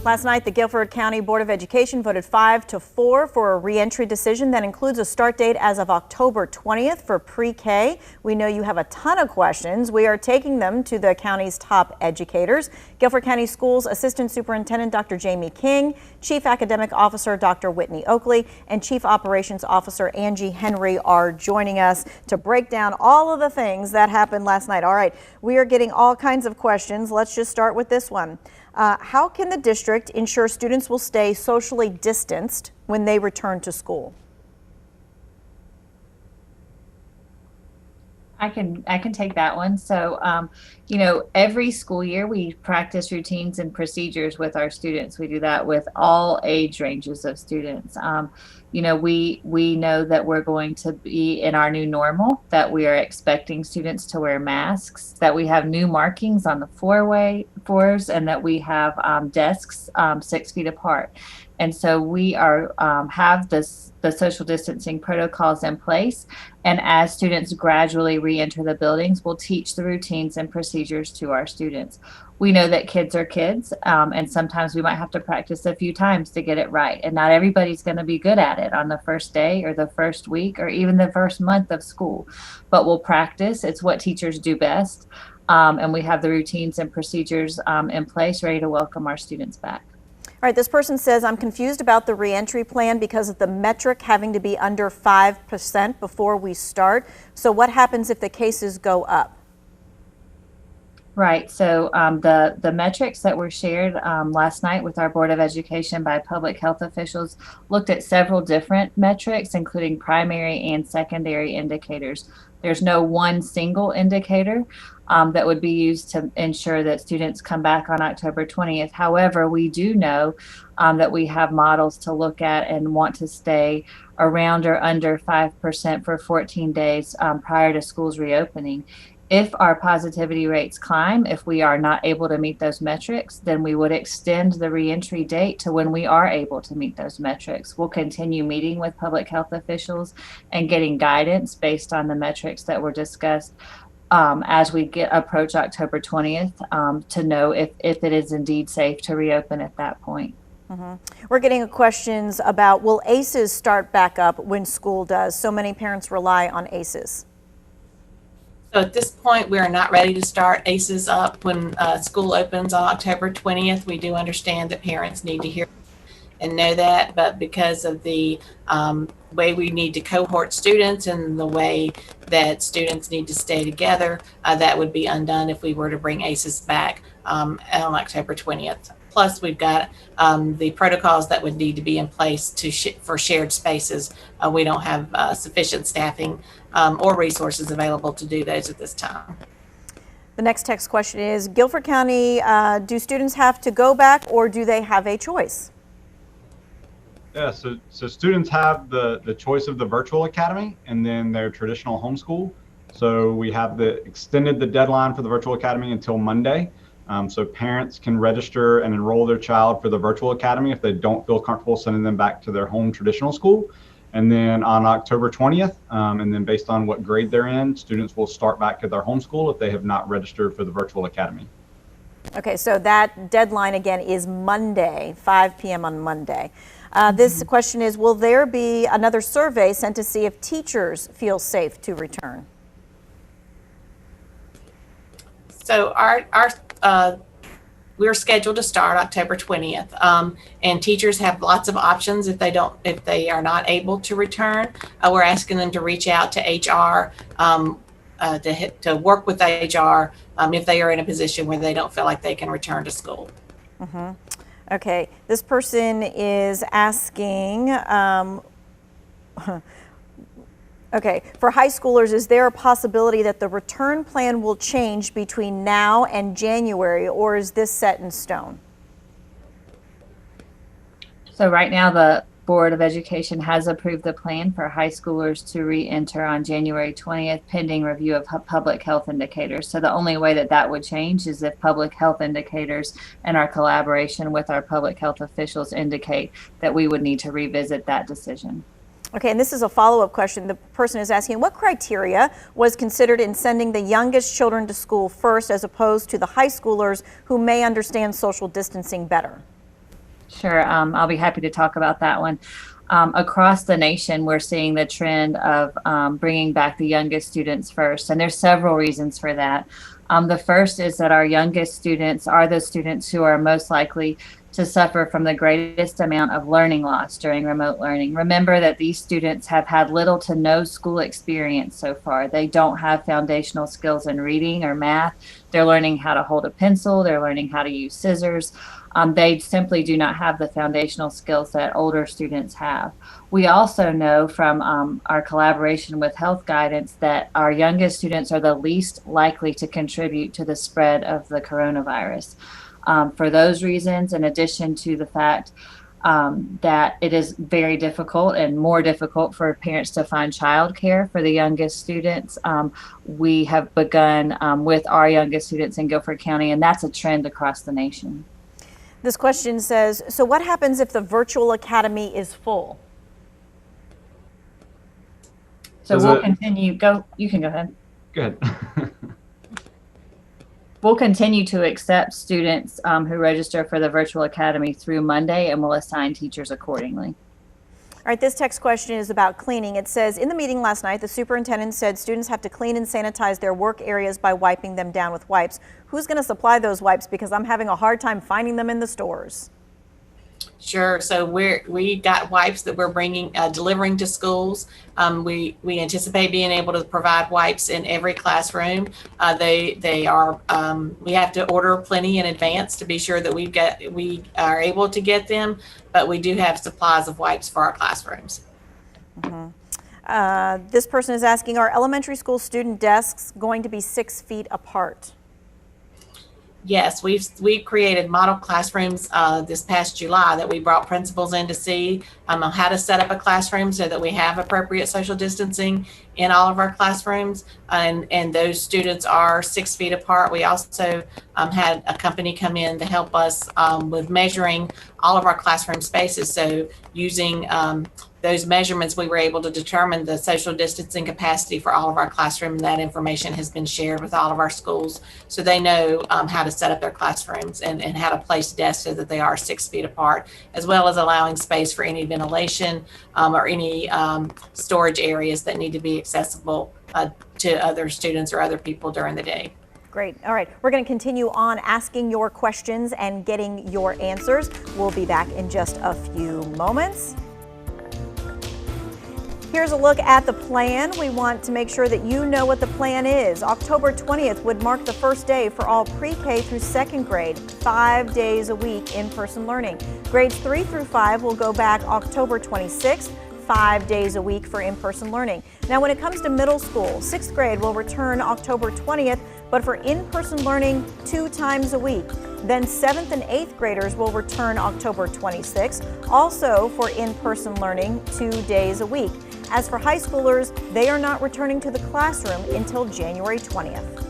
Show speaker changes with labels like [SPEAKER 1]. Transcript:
[SPEAKER 1] Last night, the Guilford County Board of Education voted 5-4 for a reentry decision that includes a start date as of October 20th for pre-K. We know you have a ton of questions. We are taking them to the county's top educators. Guilford County Schools Assistant Superintendent Dr. Jamie King, Chief Academic Officer Dr. Whitney Oakley, and Chief Operations Officer Angie Henry are joining us to break down all of the things that happened last night. All right, we are getting all kinds of questions. Let's just start with this one. How can the district ensure students will stay socially distanced when they return to school?
[SPEAKER 2] I can take that one. So, every school year we practice routines and procedures with our students. We do that with all age ranges of students. We know that we're going to be in our new normal, that we are expecting students to wear masks, that we have new markings on the floors, and that we have desks 6 feet apart. And so we have the social distancing protocols in place. And as students gradually re-enter the buildings, we'll teach the routines and procedures to our students. We know that kids are kids, and sometimes we might have to practice a few times to get it right. And not everybody's going to be good at it on the first day or the first week or even the first month of school. But we'll practice. It's what teachers do best. And we have the routines and procedures in place, ready to welcome our students back.
[SPEAKER 1] All right, this person says, I'm confused about the reentry plan because of the metric having to be under 5% before we start. So what happens if the cases go up?
[SPEAKER 2] Right. So the metrics that were shared last night with our Board of Education by public health officials looked at several different metrics, including primary and secondary indicators. There's no one single indicator that would be used to ensure that students come back on October 20th. However, we do know that we have models to look at and want to stay around or under 5% for 14 days prior to schools reopening. If our positivity rates climb, if we are not able to meet those metrics, then we would extend the reentry date to when we are able to meet those metrics. We'll continue meeting with public health officials and getting guidance based on the metrics that were discussed as we approach October 20th to know if it is indeed safe to reopen at that point.
[SPEAKER 1] We're getting questions about, will ACEs start back up when school does? So many parents rely on ACEs.
[SPEAKER 3] So at this point, we are not ready to start ACEs up when school opens on October 20th. We do understand that parents need to hear and know that, but because of the way we need to cohort students and the way that students need to stay together, that would be undone if we were to bring ACEs back on October 20th. Plus, we've got the protocols that would need to be in place for shared spaces. We don't have sufficient staffing or resources available to do those at this time.
[SPEAKER 1] The next text question is, Guilford County, do students have to go back or do they have a choice?
[SPEAKER 4] Yeah, so students have the choice of the virtual academy and then their traditional homeschool. So we have extended the deadline for the virtual academy until Monday. So parents can register and enroll their child for the virtual academy if they don't feel comfortable sending them back to their home traditional school. And then on October 20th, and then based on what grade they're in, students will start back at their homeschool if they have not registered for the virtual academy.
[SPEAKER 1] Okay, so that deadline again is Monday, 5 p.m. on Monday. This question is, will there be another survey sent to see if teachers feel safe to return?
[SPEAKER 3] So we're scheduled to start October 20th, and teachers have lots of options if they are not able to return. We're asking them to reach out to HR to work with HR if they are in a position where they don't feel like they can return to school.
[SPEAKER 1] Okay, this person is asking, okay, for high schoolers, is there a possibility that the return plan will change between now and January, or is this set in stone?
[SPEAKER 2] So right now the Board of Education has approved the plan for high schoolers to re-enter on January 20th pending review of public health indicators. So the only way that would change is if public health indicators and our collaboration with our public health officials indicate that we would need to revisit that decision.
[SPEAKER 1] Okay, and this is a follow-up question. The person is asking, what criteria was considered in sending the youngest children to school first as opposed to the high schoolers who may understand social distancing better?
[SPEAKER 2] Sure, I'll be happy to talk about that one. Across the nation, we're seeing the trend of bringing back the youngest students first, and there's several reasons for that. The first is that our youngest students are the students who are most likely to suffer from the greatest amount of learning loss during remote learning. Remember that these students have had little to no school experience so far. They don't have foundational skills in reading or math. They're learning how to hold a pencil. They're learning how to use scissors. They simply do not have the foundational skills that older students have. We also know from our collaboration with health guidance that our youngest students are the least likely to contribute to the spread of the coronavirus. For those reasons, in addition to the fact that it is very difficult and more difficult for parents to find childcare for the youngest students, we have begun with our youngest students in Guilford County, and that's a trend across the nation.
[SPEAKER 1] This question says, so what happens if the virtual academy is full?
[SPEAKER 2] So we'll continue. You can go ahead.
[SPEAKER 4] Go ahead.
[SPEAKER 2] We'll continue to accept students who register for the virtual academy through Monday, and we'll assign teachers accordingly.
[SPEAKER 1] All right, this text question is about cleaning. It says, in the meeting last night, the superintendent said students have to clean and sanitize their work areas by wiping them down with wipes. Who's going to supply those wipes? Because I'm having a hard time finding them in the stores.
[SPEAKER 3] Sure. So we got wipes that we're bringing, delivering to schools. We anticipate being able to provide wipes in every classroom. They are, we have to order plenty in advance to be sure that we are able to get them, but we do have supplies of wipes for our classrooms.
[SPEAKER 1] This person is asking, are elementary school student desks going to be 6 feet apart?
[SPEAKER 3] Yes, we've created model classrooms this past July that we brought principals in to see on how to set up a classroom so that we have appropriate social distancing in all of our classrooms, and those students are 6 feet apart. We also had a company come in to help us with measuring all of our classroom spaces. So using those measurements, we were able to determine the social distancing capacity for all of our classrooms. That information has been shared with all of our schools, so they know how to set up their classrooms and how to place desks so that they are 6 feet apart, as well as allowing space for any ventilation or any storage areas that need to be accessible to other students or other people during the day.
[SPEAKER 1] Great. All right. We're going to continue on asking your questions and getting your answers. We'll be back in just a few moments. Here's a look at the plan. We want to make sure that you know what the plan is. October 20th would mark the first day for all pre-K through second grade, 5 days a week in-person learning. Grades 3 through 5 will go back October 26th, 5 days a week for in-person learning. Now, when it comes to middle school, 6th grade will return October 20th, but for in-person learning 2 times a week. Then 7th and 8th graders will return October 26th, also for in-person learning 2 days a week. As for high schoolers, they are not returning to the classroom until January 20th.